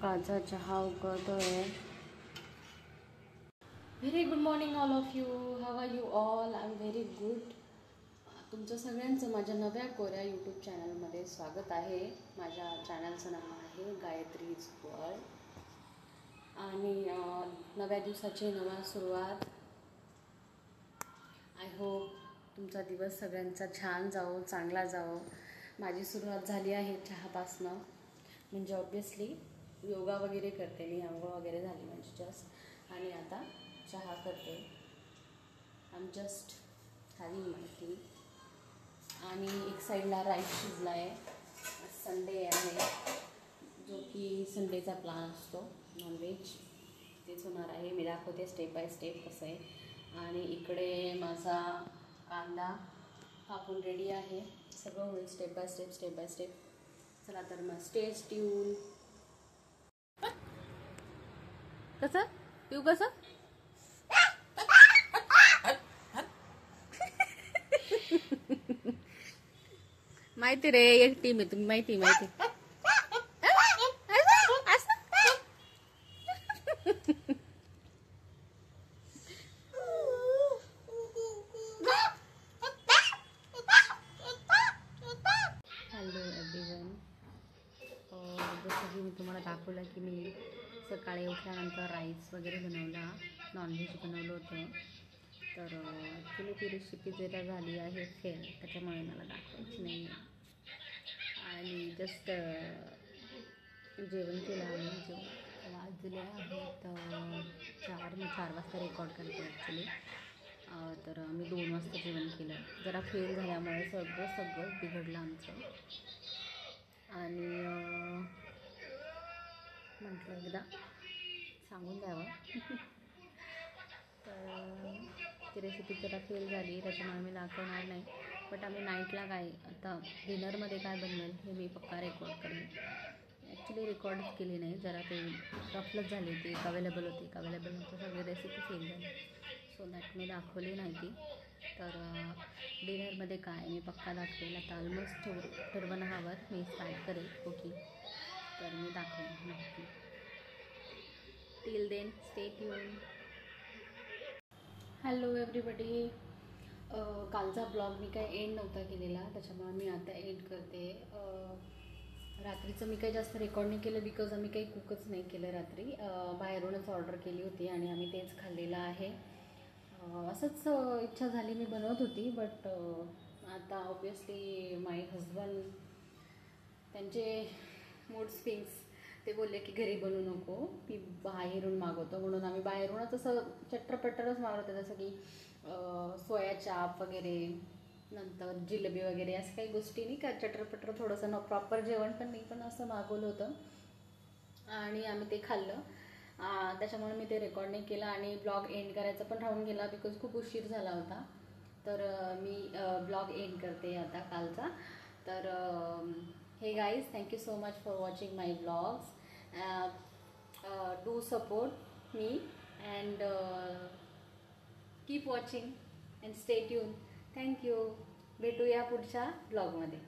सकाळचा चहा उकळतोय. Very good morning all of you. How are you all? I am very good. तुमचं सगळ्यांचं माझ्या नव्या कोऱ्या यूट्यूब चॅनलमध्ये स्वागत आहे. माझ्या चॅनलचं नाव आहे गायत्रीज वर्ल्ड. आणि नव्या दिवसाची नवा सुरुवात. आय होप तुमचा दिवस सगळ्यांचा छान जावो, चांगला जावो. माझी सुरुवात झाली आहे चहापासनं. म्हणजे ऑब्वियसली योगा वगैरे करते मी, आंघोळ वगैरे झाली म्हणजे जस्ट, आणि आता चहा करते. I am just having my T. आणि एक साईडला राईस शिजला आहे. संडे आहे, जो की संडेचा प्लॅन असतो नॉनव्हेज. तेच होणार आहे. मी दाखवते स्टेप बाय स्टेप कसं आहे. आणि इकडे माझा कांदा कापून रेडी आहे. सगळं होईल step by step, step by step. चला तर मग स्टे ट्यून. कसं पिऊ कसं माहिती रे, एक टीम आहे तुम्ही, माहिती माहिती. Hello everyone. जसं की मी तुम्हाला दाखवलं की मी सकाळी उठल्यानंतर राईस वगैरे बनवला, नॉनव्हेज बनवलं होतं. तर ॲक्च्युली ती रेसिपी जरा झाली आहे फेल, त्याच्यामुळे मला दाखवायची नाही आहे. आणि जस्ट जेवण केलं आम्ही. जेवण वाजले आहेत 4. मी 4 वाजता रेकॉर्ड करते ॲक्च्युली. तर आम्ही 2 वाजता जेवण केलं. जरा फेल झाल्यामुळे सगळं बिघडलं आमचं. आणि म्हटलं एकदा सांगून द्यावं. तर ती रेसिपी जरा फेल झाली, त्याच्यामुळे मी दाखवणार नाही. बट आम्ही नाईटला काय, आता डिनरमध्ये काय बनवेल हे मी पक्का रेकॉर्ड करेन. ॲक्च्युली रेकॉर्डच केली नाही, जरा ते रफलच झाली. ती एक अवेलेबल होती, एक अवेलेबल नंतर सगळी रेसिपी फेल झाली. सो दॅट मी दाखवली नाही ती. तर डिनरमध्ये काय मी पक्का दाखवेल. आता ऑलमोस्ट 1.5 मी स्टार्ट करेल कुकिंग, तर मी दाखवेन नक्की. Till then stay tuned. Hello everybody. कालचा ब्लॉग मी काय एंड नव्हता केलेला, त्याच्यामुळे मी आता एंड करते. रात्रीचं मी काही जास्त रेकॉर्ड नाही केलं, बिकॉज आम्ही काही कुकच नाही केलं रात्री. बाहेरूनच ऑर्डर केली होती आणि आम्ही तेच खाल्लेलं आहे. असंच इच्छा झाली, मी बनवत होती. बट आता ऑब्वियसली माय हजबंड, त्यांचे मूड स्विंग्स. ते बोलले की घरी बनवू नको, ती बाहेरून मागवतो. म्हणून आम्ही बाहेरूनच असं चट्टरपट्टरच मागवतो, जसं की सोया चाप वगैरे, नंतर जिलेबी वगैरे, असं काही गोष्टी नाही का, चटरपटर थोडंसं न प्रॉपर जेवण पण नाही, पण असं मागवलं होतं आणि आम्ही ते खाल्लं. त्याच्यामुळे मी ते रेकॉर्ड नाही केलं आणि ब्लॉग एंड करायचा पण राहून गेला, बिकॉज खूप उशीर झाला होता. तर मी ब्लॉग एंड करते आता कालचा. तर हे guys, thank you so much for watching my blogs. Do support me and keep watching and stay tune. Thank you. भेटूया पुढच्या ब्लॉगमध्ये.